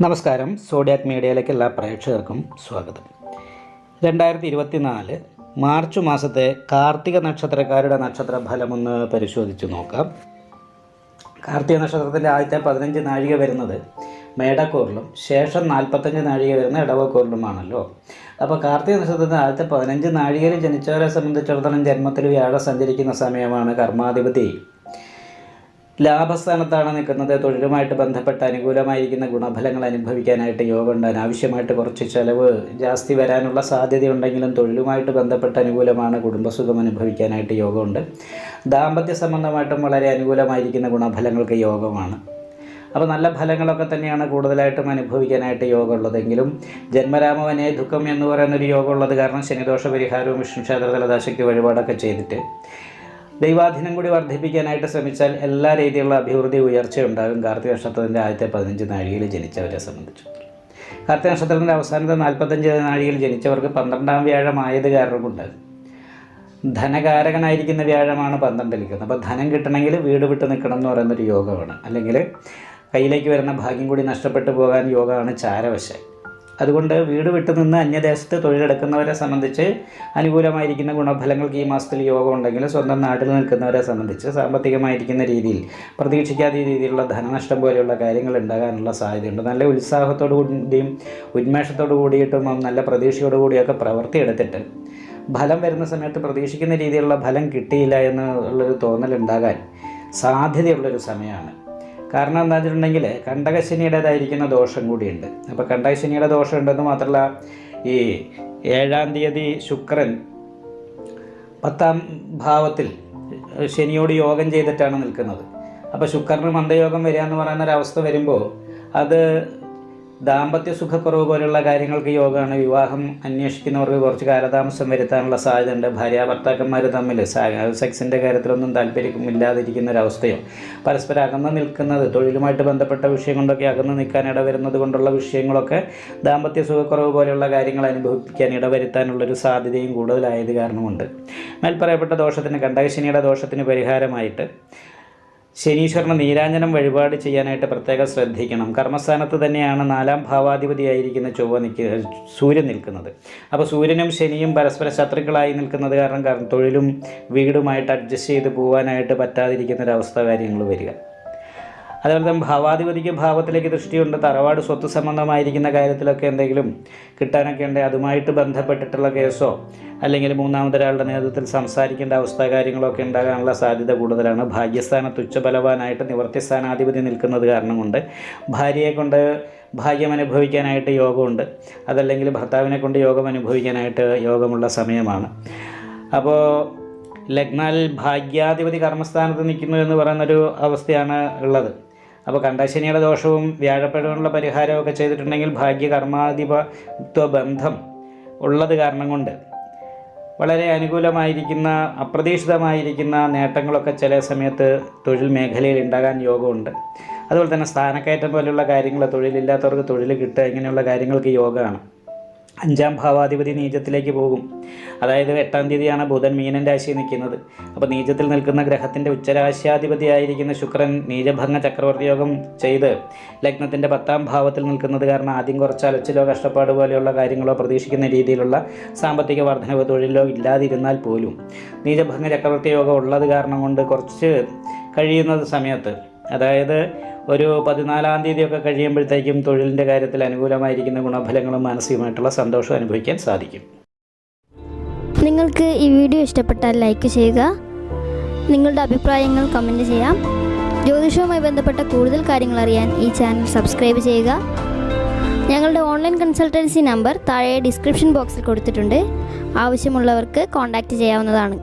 നമസ്കാരം. സോഡിയാക് മീഡിയയിലേക്ക് എല്ലാ പ്രേക്ഷകർക്കും സ്വാഗതം. 2024 മാർച്ച് മാസത്തെ കാർത്തിക നക്ഷത്രക്കാരുടെ നക്ഷത്ര ഫലമൊന്ന് പരിശോധിച്ച് നോക്കാം. കാർത്തിക നക്ഷത്രത്തിൻ്റെ ആദ്യത്തെ 15 നാഴിക വരുന്നത് മേടക്കൂറിലും ശേഷം 45 നാഴിക വരുന്ന ഇടവക്കൂറിലുമാണല്ലോ. അപ്പോൾ കാർത്തിക നക്ഷത്രത്തിൻ്റെ ആദ്യത്തെ 15 നാഴികയിൽ ജനിച്ചവരെ സംബന്ധിച്ചിടത്തോളം ജന്മത്തിൽ വ്യാഴം സഞ്ചരിക്കുന്ന സമയമാണ്. കർമാധിപതി ലാഭസ്ഥാനത്താണ് നിൽക്കുന്നത്. തൊഴിലുമായിട്ട് ബന്ധപ്പെട്ട അനുകൂലമായിരിക്കുന്ന ഗുണഫലങ്ങൾ അനുഭവിക്കാനായിട്ട് യോഗമുണ്ട്. അനാവശ്യമായിട്ട് കുറച്ച് ചിലവ് ജാസ്തി വരാനുള്ള സാധ്യതയുണ്ടെങ്കിലും തൊഴിലുമായിട്ട് ബന്ധപ്പെട്ട അനുകൂലമാണ്. കുടുംബസുഖം അനുഭവിക്കാനായിട്ട് യോഗമുണ്ട്. ദാമ്പത്യ സംബന്ധമായിട്ടും വളരെ അനുകൂലമായിരിക്കുന്ന ഗുണഫലങ്ങൾക്ക് യോഗമാണ്. അപ്പോൾ നല്ല ഫലങ്ങളൊക്കെ തന്നെയാണ് കൂടുതലായിട്ടും അനുഭവിക്കാനായിട്ട് യോഗമുള്ളതെങ്കിലും ജന്മരാമവനെ ദുഃഖം എന്ന് പറയുന്നൊരു യോഗമുള്ളത് കാരണം ശനിദോഷ പരിഹാരവും വിഷ്ണു ക്ഷേത്ര തലദാശയ്ക്ക് വഴിപാടൊക്കെ ചെയ്തിട്ട് ദൈവാധീനം കൂടി വർദ്ധിപ്പിക്കാനായിട്ട് ശ്രമിച്ചാൽ എല്ലാ രീതിയിലുള്ള അഭിവൃദ്ധി ഉയർച്ചയുണ്ടാകും. കാർത്തിക നക്ഷത്രത്തിൻ്റെ ആദ്യത്തെ 15 നാഴികയിൽ ജനിച്ചവരെ സംബന്ധിച്ചു. കാർത്തിക നക്ഷത്രത്തിൻ്റെ അവസാനത്തെ 45 നാഴികയിൽ ജനിച്ചവർക്ക് 12ാം വ്യാഴമായത് കാരണം കൊണ്ട് ധനകാരകനായിരിക്കുന്ന വ്യാഴമാണ് 12ൽ നിൽക്കുന്നത്. അപ്പോൾ ധനം കിട്ടണമെങ്കിൽ വീട് വിട്ട് നിൽക്കണം എന്ന് പറയുന്നൊരു യോഗമാണ്. അല്ലെങ്കിൽ കയ്യിലേക്ക് വരുന്ന ഭാഗ്യം കൂടി നഷ്ടപ്പെട്ടു പോകാൻ യോഗമാണ് ചാരവശ. അതുകൊണ്ട് വീട് വിട്ടു നിന്ന് അന്യദേശത്ത് തൊഴിലെടുക്കുന്നവരെ സംബന്ധിച്ച് അനുകൂലമായിരിക്കുന്ന ഗുണഫലങ്ങൾക്ക് ഈ മാസത്തിൽ യോഗം ഉണ്ടെങ്കിലും സ്വന്തം നാട്ടിൽ നിൽക്കുന്നവരെ സംബന്ധിച്ച് സാമ്പത്തികമായിരിക്കുന്ന രീതിയിൽ പ്രതീക്ഷിക്കാത്ത രീതിയിലുള്ള ധനനഷ്ടം പോലെയുള്ള കാര്യങ്ങൾ ഉണ്ടാകാനുള്ള സാധ്യതയുണ്ട്. നല്ല ഉത്സാഹത്തോടു കൂടിയും ഉന്മേഷത്തോടു കൂടിയിട്ടും നല്ല പ്രതീക്ഷയോടു കൂടിയൊക്കെ പ്രവൃത്തിയെടുത്തിട്ട് ഫലം വരുന്ന സമയത്ത് പ്രതീക്ഷിക്കുന്ന രീതിയിലുള്ള ഫലം കിട്ടിയില്ല എന്നുള്ളൊരു തോന്നലുണ്ടാകാൻ സാധ്യതയുള്ളൊരു സമയമാണ്. കാരണം എന്താ വെച്ചിട്ടുണ്ടെങ്കിൽ കണ്ടകശനിയുടേതായിരിക്കുന്ന ദോഷം കൂടിയുണ്ട്. അപ്പോൾ കണ്ടകശനിയുടെ ദോഷം ഉണ്ടെന്ന് മാത്രമല്ല, ഈ 7-ാം തീയതി ശുക്രൻ 10ാം ഭാവത്തിൽ ശനിയോട് യോഗം ചെയ്തിട്ടാണ് നിൽക്കുന്നത്. അപ്പോൾ ശുക്രന് മന്ദയോഗം വരിക എന്ന് പറയുന്നൊരവസ്ഥ വരുമ്പോൾ അത് ദാമ്പത്യ സുഖക്കുറവ് പോലുള്ള കാര്യങ്ങൾക്ക് യോഗമാണ്. വിവാഹം അന്വേഷിക്കുന്നവർക്ക് കുറച്ച് കാലതാമസം വരുത്താനുള്ള സാധ്യതയുണ്ട്. ഭാര്യാഭർത്താക്കന്മാർ തമ്മിൽ സെക്സിൻ്റെ കാര്യത്തിലൊന്നും താല്പര്യമില്ലാതിരിക്കുന്ന ഒരവസ്ഥയോ പരസ്പരം അകന്ന് നിൽക്കുന്നത് തൊഴിലുമായിട്ട് ബന്ധപ്പെട്ട വിഷയം കൊണ്ടൊക്കെ അകന്ന് നിൽക്കാൻ ഇടവരുന്നത് കൊണ്ടുള്ള വിഷയങ്ങളൊക്കെ ദാമ്പത്യ സുഖക്കുറവ് പോലെയുള്ള കാര്യങ്ങൾ അനുഭവിക്കാൻ ഇടവരുത്താനുള്ളൊരു സാധ്യതയും കൂടുതലായത് കാരണമുണ്ട്. മേൽപ്പറയപ്പെട്ട ദോഷത്തിന് കണ്ടകശനിയുടെ ദോഷത്തിന് പരിഹാരമായിട്ട് ശനീശ്വരന് നീരാഞ്ജനം വഴിപാട് ചെയ്യാനായിട്ട് പ്രത്യേകം ശ്രദ്ധിക്കണം. കർമ്മസ്ഥാനത്ത് തന്നെയാണ് 4ാം ഭാവാധിപതിയായിരിക്കുന്ന സൂര്യൻ നിൽക്കുന്നത്. അപ്പോൾ സൂര്യനും ശനിയും പരസ്പര ശത്രുക്കളായി നിൽക്കുന്നത് കാരണം തൊഴിലും വീടുമായിട്ട് അഡ്ജസ്റ്റ് ചെയ്ത് പോകാനായിട്ട് പറ്റാതിരിക്കുന്നൊരവസ്ഥ കാര്യങ്ങൾ വരിക. അതുപോലെ തന്നെ ഭാവാധിപതിക്ക് ഭാവത്തിലേക്ക് ദൃഷ്ടിയുണ്ട്. തറവാട് സ്വത്ത് സംബന്ധമായിരിക്കുന്ന കാര്യത്തിലൊക്കെ എന്തെങ്കിലും കിട്ടാനൊക്കെ ഉണ്ട്. അതുമായിട്ട് ബന്ധപ്പെട്ടിട്ടുള്ള കേസോ അല്ലെങ്കിൽ മൂന്നാമതൊരാളുടെ നേതൃത്വത്തിൽ സംസാരിക്കേണ്ട അവസ്ഥ കാര്യങ്ങളൊക്കെ ഉണ്ടാകാനുള്ള സാധ്യത കൂടുതലാണ്. ഭാഗ്യസ്ഥാനത്ത് ഉച്ചബലവാനായിട്ട് നിവൃത്തിസ്ഥാനാധിപതി നിൽക്കുന്നത് കാരണം കൊണ്ട് ഭാര്യയെ കൊണ്ട് ഭാഗ്യം അനുഭവിക്കാനായിട്ട് യോഗമുണ്ട്. അതല്ലെങ്കിൽ ഭർത്താവിനെ കൊണ്ട് യോഗം അനുഭവിക്കാനായിട്ട് യോഗമുള്ള സമയമാണ്. അപ്പോൾ ലഗ്നാൽ ഭാഗ്യാധിപതി കർമ്മസ്ഥാനത്ത് നിൽക്കുന്നു എന്ന് പറയുന്നൊരു അവസ്ഥയാണ് ഉള്ളത്. അപ്പോൾ കണ്ടശനിയുടെ ദോഷവും വ്യാഴപ്പെടാനുള്ള പരിഹാരമൊക്കെ ചെയ്തിട്ടുണ്ടെങ്കിൽ ഭാഗ്യ കർമാധിപത്വ ബന്ധം ഉള്ളത് കാരണം കൊണ്ട് വളരെ അനുകൂലമായിരിക്കുന്ന അപ്രതീക്ഷിതമായിരിക്കുന്ന നേട്ടങ്ങളൊക്കെ ചില സമയത്ത് തൊഴിൽ മേഖലയിൽ ഉണ്ടാകാൻ യോഗമുണ്ട്. അതുപോലെ തന്നെ സ്ഥാനക്കയറ്റം പോലെയുള്ള കാര്യങ്ങൾ, തൊഴിലില്ലാത്തവർക്ക് തൊഴിൽ കിട്ടുക, ഇങ്ങനെയുള്ള കാര്യങ്ങൾക്ക് യോഗമാണ്. 5ാം ഭാവാധിപതി നീചത്തിലേക്ക് പോകും. അതായത് 8ാം തീയതിയാണ് ബുധൻ മീനൻ രാശിയിൽ നിൽക്കുന്നത്. അപ്പോൾ നീചത്തിൽ നിൽക്കുന്ന ഗ്രഹത്തിൻ്റെ ഉച്ചരാശ്യാധിപതിയായിരിക്കുന്ന ശുക്രൻ നീചഭംഗ ചക്രവർത്തി യോഗം ചെയ്ത് ലഗ്നത്തിൻ്റെ 10ാം ഭാവത്തിൽ നിൽക്കുന്നത് കാരണം ആദ്യം കുറച്ച് അലച്ചിലോ കഷ്ടപ്പാട് പോലെയുള്ള കാര്യങ്ങളോ പ്രതീക്ഷിക്കുന്ന രീതിയിലുള്ള സാമ്പത്തിക വർധനവോ തൊഴിലോ ഇല്ലാതിരുന്നാൽ പോലും നീചഭംഗ ചക്രവർത്തി യോഗം ഉള്ളത് കാരണം കൊണ്ട് കുറച്ച് കഴിയുന്ന സമയത്ത്, അതായത് ഒരു 14ാം തീയതിയൊക്കെ കഴിയുമ്പോഴത്തേക്കും തൊഴിലിൻ്റെ കാര്യത്തിൽ അനുകൂലമായിരിക്കുന്ന ഗുണഫലങ്ങളും മാനസികമായിട്ടുള്ള സന്തോഷവും അനുഭവിക്കാൻ സാധിക്കും. നിങ്ങൾക്ക് ഈ വീഡിയോ ഇഷ്ടപ്പെട്ടാൽ ലൈക്ക് ചെയ്യുക. നിങ്ങളുടെ അഭിപ്രായങ്ങൾ കമൻറ്റ് ചെയ്യാം. ജ്യോതിഷവുമായി ബന്ധപ്പെട്ട കൂടുതൽ കാര്യങ്ങൾ അറിയാൻ ഈ ചാനൽ സബ്സ്ക്രൈബ് ചെയ്യുക. ഞങ്ങളുടെ ഓൺലൈൻ കൺസൾട്ടൻസി നമ്പർ താഴെ ഡിസ്ക്രിപ്ഷൻ ബോക്സിൽ കൊടുത്തിട്ടുണ്ട്. ആവശ്യമുള്ളവർക്ക് കോൺടാക്റ്റ് ചെയ്യാവുന്നതാണ്.